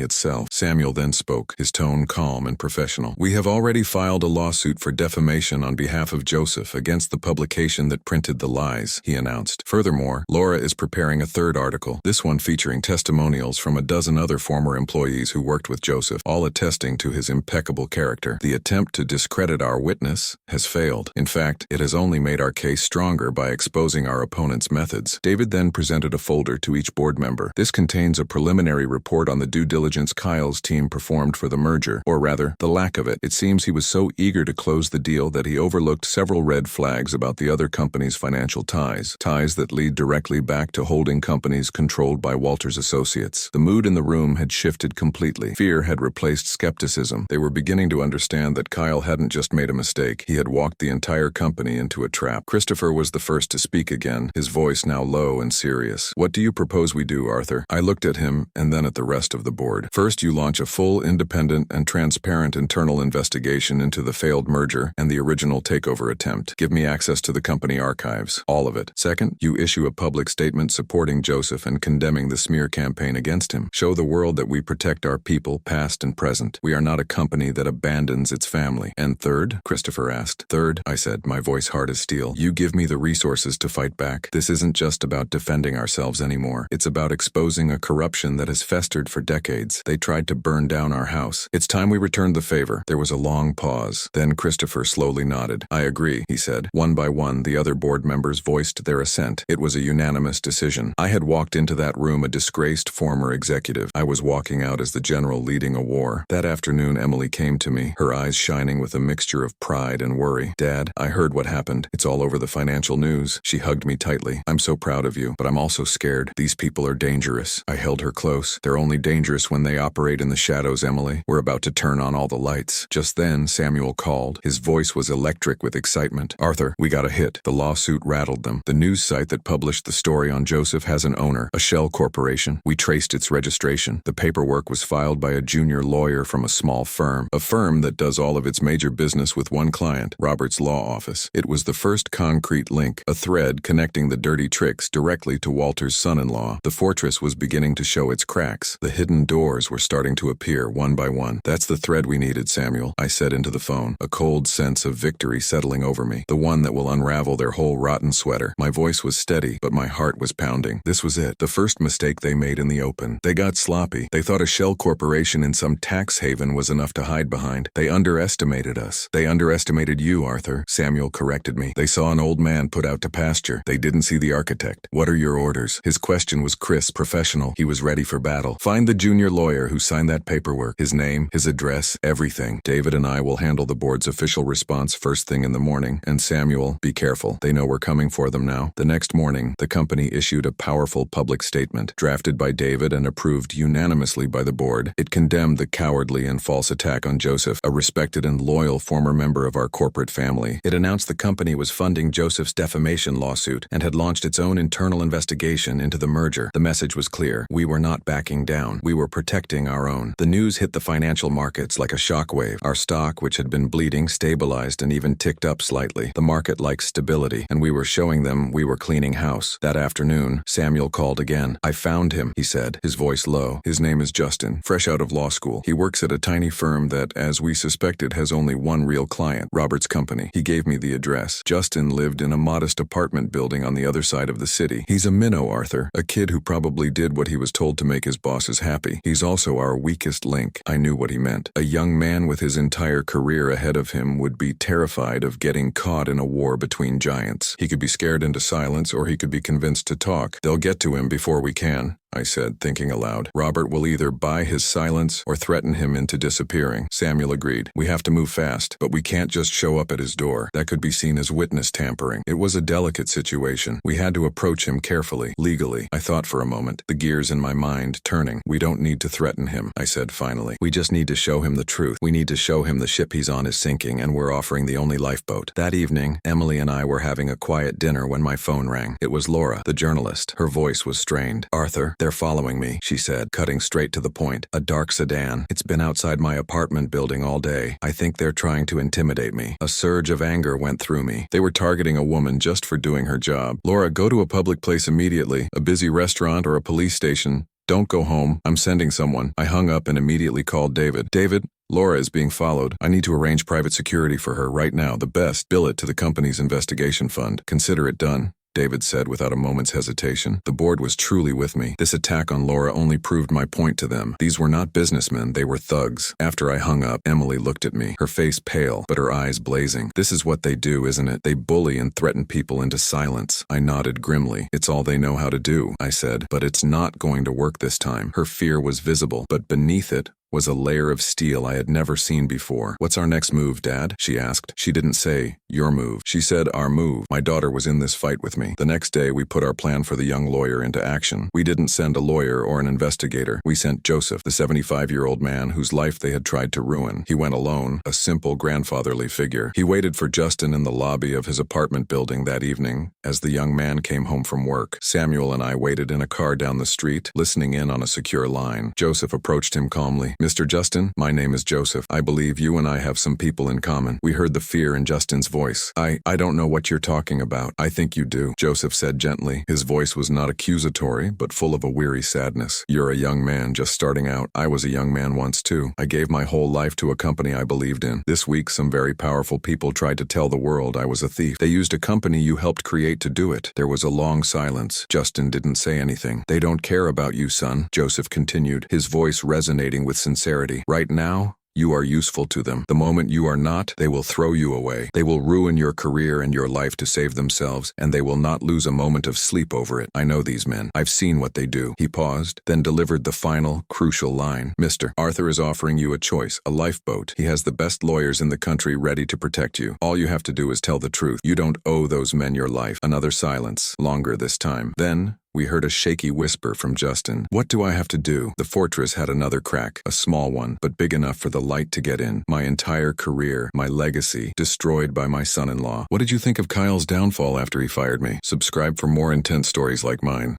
itself. Samuel then spoke, his tone calm and professional. "We have already filed a lawsuit for defamation on behalf of Joseph against the publication that printed the lies," he announced. "Furthermore, Laura is preparing a third article, this one featuring testimonials from a dozen other former employees who worked with Joseph, all attesting to his impeccable character. The attempt to discredit our witness has failed. In fact, it has only made our case stronger by exposing our opponent's methods." David then presented a folder to each board member. "This contains a preliminary report on the due diligence Kyle's team performed for the merger, or rather, the lack of it. It seems he was so eager to close the deal that he overlooked several red flags about the other company's financial ties that lead directly back to holding companies controlled by Walter's associates." The mood in the room had shifted completely. Fear had replaced skepticism. They were beginning to understand that Kyle hadn't just made a mistake. He had walked the entire company into a trap. Christopher was the first to speak again, his voice now low and serious. "What do you propose we do, Arthur?" I looked at him and then at the rest of the board. "First, you launch a full, independent, and transparent internal investigation into the failed merger and the original takeover attempt. Give me access to the company archives, all of it. Second, you issue a public statement supporting Joseph and condemning the smear campaign against him. Show the world that we protect our people, past and present. We are not a company that abandons its family." "And third?" Christopher asked. "Third," I said, my voice hard as steel, "you give me the resources to fight back. This isn't just about defending ourselves anymore. It's about exposing a corruption that has festered for decades. They tried to burn down our house. It's time we returned the favor." There was a long pause. Then Christopher slowly nodded. "I agree," he said. One by one, the other board members voiced their assent. It was a unanimous decision. I had walked into that room a disgraced former executive. I was walking out as the general leading a war. That afternoon, Emily came to me, her eyes shining with a mixture of pride and worry. "Dad, I heard what happened. It's all over the financial news." She hugged me tightly. "I'm so proud of you, but I'm also scared. These people are dangerous." I held her close. "They're only dangerous when they operate in the shadows, Emily. We're about to turn on all the lights." Just then, Samuel called. His voice was electric with excitement. "Arthur, we got a hit." The lawsuit rattled them. "The news site that published the story on Joseph has an owner, a shell corporation. We traced its registration. The paperwork was filed by a junior lawyer from a small firm, a firm that does all of its major business with one client, Robert's law office. It was the first concrete link, a thread connecting the dirty tricks directly to Walter's son-in-law. The fortress was beginning to show its cracks. The hidden doors were starting to appear one by one. "That's the thread we needed, Samuel," I said into the phone, a cold sense of victory settling over me. "The one that will unravel their whole rotten sweater." My voice was steady, but my heart was pounding. This was it, the first mistake they made in the open. They got sloppy. They thought a shell corporation in some tax haven was enough to hide behind. They underestimated us. "They underestimated you, Arthur," Samuel corrected me. "They saw an old man put out to pasture. They didn't see the architect." "What are your orders?" His question was crisp, professional. He was ready for battle. "Find the junior lawyer who signed that paperwork. His name, his address, everything." David David and I will handle the board's official response first thing in the morning, and Samuel, be careful. They know we're coming for them now. The next morning, the company issued a powerful public statement, drafted by David and approved unanimously by the board. It condemned the cowardly and false attack on Joseph, a respected and loyal former member of our corporate family. It announced the company was funding Joseph's defamation lawsuit and had launched its own internal investigation into the merger. The message was clear. We were not backing down. We were protecting our own. The news hit the financial markets like a shockwave. Our stock, which had been bleeding, stabilized and even ticked up slightly. The market liked stability, and we were showing them we were cleaning house. That afternoon, Samuel called again. I found him, he said, his voice low. His name is Justin, fresh out of law school. He works at a tiny firm that, as we suspected, has only one real client, Robert's company. He gave me the address. Justin lived in a modest apartment building on the other side of the city. He's a minnow, Arthur, a kid who probably did what he was told to make his bosses happy. He's also our weakest link. I knew what he meant. A young man with his entire career ahead of him would be terrified of getting caught in a war between giants. He could be scared into silence, or he could be convinced to talk. They'll get to him before we can, I said, thinking aloud. Robert will either buy his silence or threaten him into disappearing. Samuel agreed. We have to move fast, but we can't just show up at his door. That could be seen as witness tampering. It was a delicate situation. We had to approach him carefully, legally. I thought for a moment, the gears in my mind turning. We don't need to threaten him, I said finally. We just need to show him the truth. We need to show him the ship he's on is sinking, and we're offering the only lifeboat. That evening, Emily and I were having a quiet dinner when my phone rang. It was Laura, the journalist. Her voice was strained. Arthur, they're following me, she said, cutting straight to the point. A dark sedan. It's been outside my apartment building all day. I think they're trying to intimidate me. A surge of anger went through me. They were targeting a woman just for doing her job. Laura, go to a public place immediately. A busy restaurant or a police station. Don't go home. I'm sending someone. I hung up and immediately called David. David, Laura is being followed. I need to arrange private security for her right now. The best. Bill it to the company's investigation fund. Consider it done, David said without a moment's hesitation. The board was truly with me. This attack on Laura only proved my point to them. These were not businessmen, they were thugs. After I hung up, Emily looked at me, her face pale, but her eyes blazing. This is what they do, isn't it? They bully and threaten people into silence. I nodded grimly. It's all they know how to do, I said, but it's not going to work this time. Her fear was visible, but beneath it was a layer of steel I had never seen before. What's our next move, Dad? She asked. She didn't say, your move. She said, our move. My daughter was in this fight with me. The next day, we put our plan for the young lawyer into action. We didn't send a lawyer or an investigator. We sent Joseph, the 75-year-old man whose life they had tried to ruin. He went alone, a simple grandfatherly figure. He waited for Justin in the lobby of his apartment building that evening as the young man came home from work. Samuel and I waited in a car down the street, listening in on a secure line. Joseph approached him calmly. Mr. Justin, my name is Joseph. I believe you and I have some people in common. We heard the fear in Justin's voice. I don't know what you're talking about. I think you do, Joseph said gently. His voice was not accusatory, but full of a weary sadness. You're a young man just starting out. I was a young man once too. I gave my whole life to a company I believed in. This week, some very powerful people tried to tell the world I was a thief. They used a company you helped create to do it. There was a long silence. Justin didn't say anything. They don't care about you, son, Joseph continued, his voice resonating with sincerity. Right now, you are useful to them. The moment you are not, they will throw you away. They will ruin your career and your life to save themselves, and they will not lose a moment of sleep over it. I know these men. I've seen what they do. He paused, then delivered the final, crucial line. Mister, Arthur is offering you a choice, a lifeboat. He has the best lawyers in the country ready to protect you. All you have to do is tell the truth. You don't owe those men your life. Another silence, longer this time. Then, we heard a shaky whisper from Justin. What do I have to do? The fortress had another crack, a small one, but big enough for the light to get in. My entire career, my legacy, destroyed by my son-in-law. What did you think of Kyle's downfall after he fired me? Subscribe for more intense stories like mine.